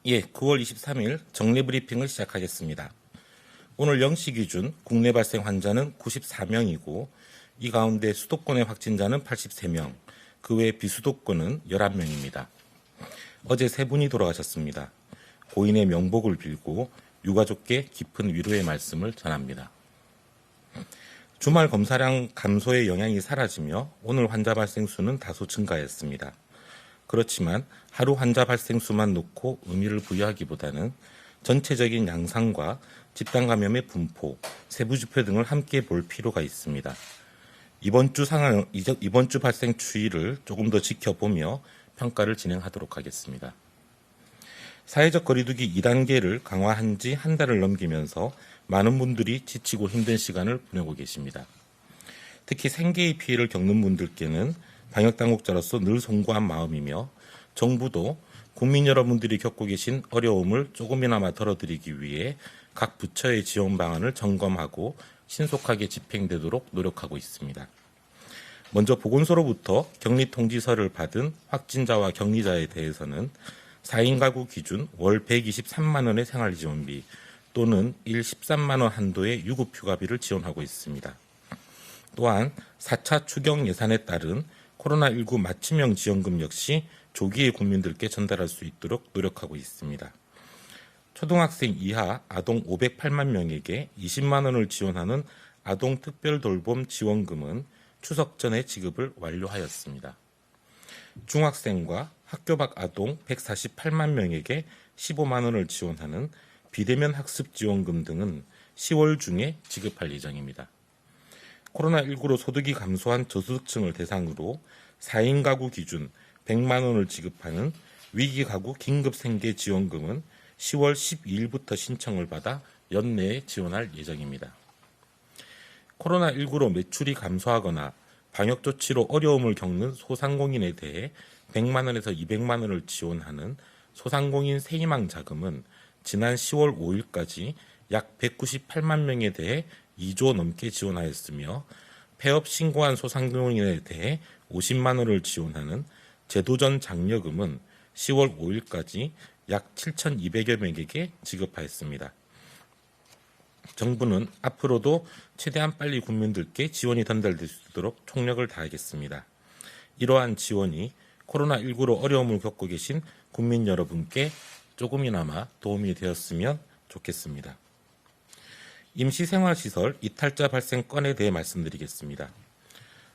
9월 23일 정례 브리핑을 시작하겠습니다. 오늘 0시 기준 국내 발생 환자는 94명이고 이 가운데 수도권의 확진자는 83명, 그 외 비수도권은 11명입니다. 어제 3분이 돌아가셨습니다. 고인의 명복을 빌고 유가족께 깊은 위로의 말씀을 전합니다. 주말 검사량 감소의 영향이 사라지며 오늘 환자 발생 수는 다소 증가했습니다. 그렇지만 하루 환자 발생 수만 놓고 의미를 부여하기보다는 전체적인 양상과 집단 감염의 분포, 세부 지표 등을 함께 볼 필요가 있습니다. 이번 주 발생 추이를 조금 더 지켜보며 평가를 진행하도록 하겠습니다. 사회적 거리두기 2단계를 강화한 지 한 달을 넘기면서 많은 분들이 지치고 힘든 시간을 보내고 계십니다. 특히 생계의 피해를 겪는 분들께는 방역당국자로서 늘 송구한 마음이며 정부도 국민 여러분들이 겪고 계신 어려움을 조금이나마 덜어드리기 위해 각 부처의 지원 방안을 점검하고 신속하게 집행되도록 노력하고 있습니다. 먼저 보건소로부터 격리 통지서를 받은 확진자와 격리자에 대해서는 4인 가구 기준 월 123만 원의 생활지원비 또는 일 13만 원 한도의 유급휴가비를 지원하고 있습니다. 또한 4차 추경 예산에 따른 코로나19 맞춤형 지원금 역시 조기에 국민들께 전달할 수 있도록 노력하고 있습니다. 초등학생 이하 아동 508만 명에게 20만 원을 지원하는 아동 특별돌봄 지원금은 추석 전에 지급을 완료하였습니다. 중학생과 학교 밖 아동 148만 명에게 15만 원을 지원하는 비대면 학습 지원금 등은 10월 중에 지급할 예정입니다. 코로나19로 소득이 감소한 저소득층을 대상으로 4인 가구 기준 100만 원을 지급하는 위기 가구 긴급 생계 지원금은 10월 12일부터 신청을 받아 연내에 지원할 예정입니다. 코로나19로 매출이 감소하거나 방역 조치로 어려움을 겪는 소상공인에 대해 100만 원에서 200만 원을 지원하는 소상공인 새희망 자금은 지난 10월 5일까지 약 198만 명에 대해 2조 넘게 지원하였으며 폐업 신고한 소상공인에 대해 50만 원을 지원하는 제도전 장려금은 10월 5일까지 약 7,200여 명에게 지급하였습니다. 정부는 앞으로도 최대한 빨리 국민들께 지원이 전달될 수 있도록 총력을 다하겠습니다. 이러한 지원이 코로나19로 어려움을 겪고 계신 국민 여러분께 조금이나마 도움이 되었으면 좋겠습니다. 임시생활시설 이탈자 발생 건에 대해 말씀드리겠습니다.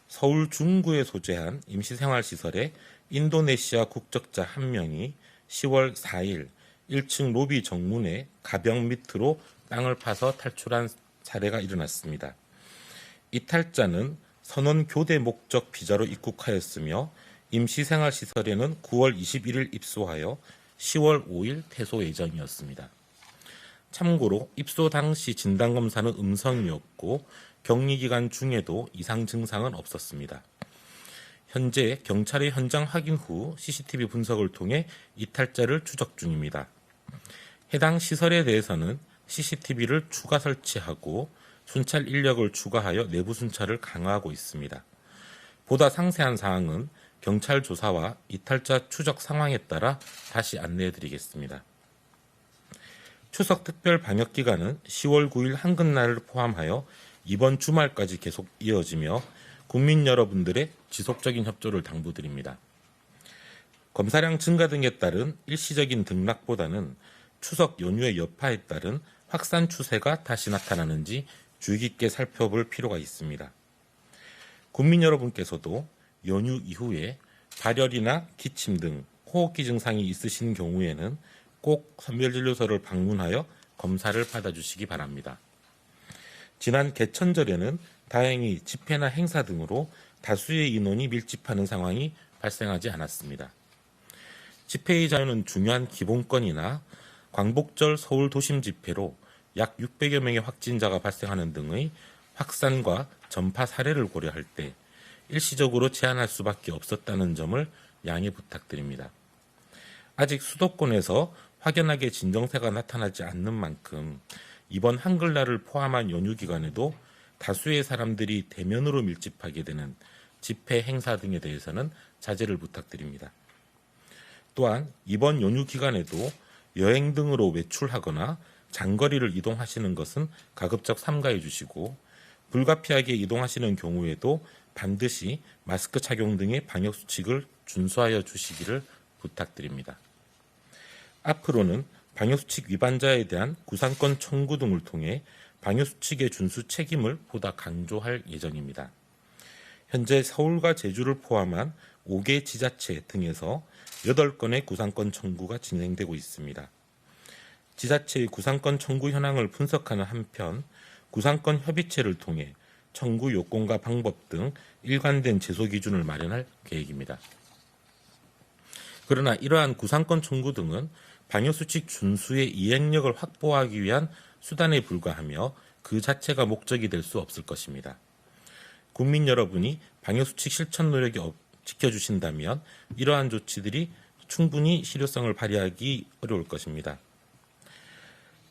서울 중구에 소재한 임시생활시설에 인도네시아 국적자 1명이 10월 4일 1층 로비 정문에 가벽 밑으로 땅을 파서 탈출한 사례가 일어났습니다. 이탈자는 선원 교대 목적 비자로 입국하였으며 임시생활시설에는 9월 21일 입소하여 10월 5일 퇴소 예정이었습니다. 참고로 입소 당시 진단검사는 음성이었고 격리기간 중에도 이상 증상은 없었습니다. 현재 경찰의 현장 확인 후 CCTV 분석을 통해 이탈자를 추적 중입니다. 해당 시설에 대해서는 CCTV를 추가 설치하고 순찰 인력을 추가하여 내부 순찰을 강화하고 있습니다. 보다 상세한 사항은 경찰 조사와 이탈자 추적 상황에 따라 다시 안내해드리겠습니다. 추석 특별 방역 기간은 10월 9일 한글날을 포함하여 이번 주말까지 계속 이어지며 국민 여러분들의 지속적인 협조를 당부드립니다. 검사량 증가 등에 따른 일시적인 등락보다는 추석 연휴의 여파에 따른 확산 추세가 다시 나타나는지 주의 깊게 살펴볼 필요가 있습니다. 국민 여러분께서도 연휴 이후에 발열이나 기침 등 호흡기 증상이 있으신 경우에는 꼭 선별진료소를 방문하여 검사를 받아주시기 바랍니다. 지난 개천절에는 다행히 집회나 행사 등으로 다수의 인원이 밀집하는 상황이 발생하지 않았습니다. 집회의 자유는 중요한 기본권이나 광복절 서울 도심 집회로 약 600여 명의 확진자가 발생하는 등의 확산과 전파 사례를 고려할 때 일시적으로 제한할 수밖에 없었다는 점을 양해 부탁드립니다. 아직 수도권에서 확연하게 진정세가 나타나지 않는 만큼 이번 한글날을 포함한 연휴 기간에도 다수의 사람들이 대면으로 밀집하게 되는 집회, 행사 등에 대해서는 자제를 부탁드립니다. 또한 이번 연휴 기간에도 여행 등으로 외출하거나 장거리를 이동하시는 것은 가급적 삼가해 주시고 불가피하게 이동하시는 경우에도 반드시 마스크 착용 등의 방역 수칙을 준수하여 주시기를 부탁드립니다. 앞으로는 방역수칙 위반자에 대한 구상권 청구 등을 통해 방역수칙의 준수 책임을 보다 강조할 예정입니다. 현재 서울과 제주를 포함한 5개 지자체 등에서 8건의 구상권 청구가 진행되고 있습니다. 지자체의 구상권 청구 현황을 분석하는 한편 구상권 협의체를 통해 청구 요건과 방법 등 일관된 제소 기준을 마련할 계획입니다. 그러나 이러한 구상권 청구 등은 방역수칙 준수의 이행력을 확보하기 위한 수단에 불과하며 그 자체가 목적이 될 수 없을 것입니다. 국민 여러분이 방역수칙 실천 노력이 지켜주신다면 이러한 조치들이 충분히 실효성을 발휘하기 어려울 것입니다.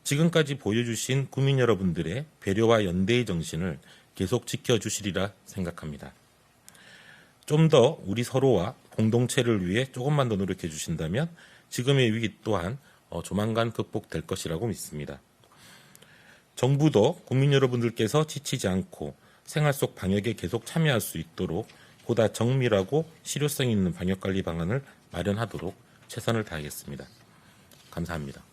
지금까지 보여주신 국민 여러분들의 배려와 연대의 정신을 계속 지켜주시리라 생각합니다. 좀 더 우리 서로와 공동체를 위해 조금만 더 노력해 주신다면 지금의 위기 또한 조만간 극복될 것이라고 믿습니다. 정부도 국민 여러분들께서 지치지 않고 생활 속 방역에 계속 참여할 수 있도록 보다 정밀하고 실효성 있는 방역관리 방안을 마련하도록 최선을 다하겠습니다. 감사합니다.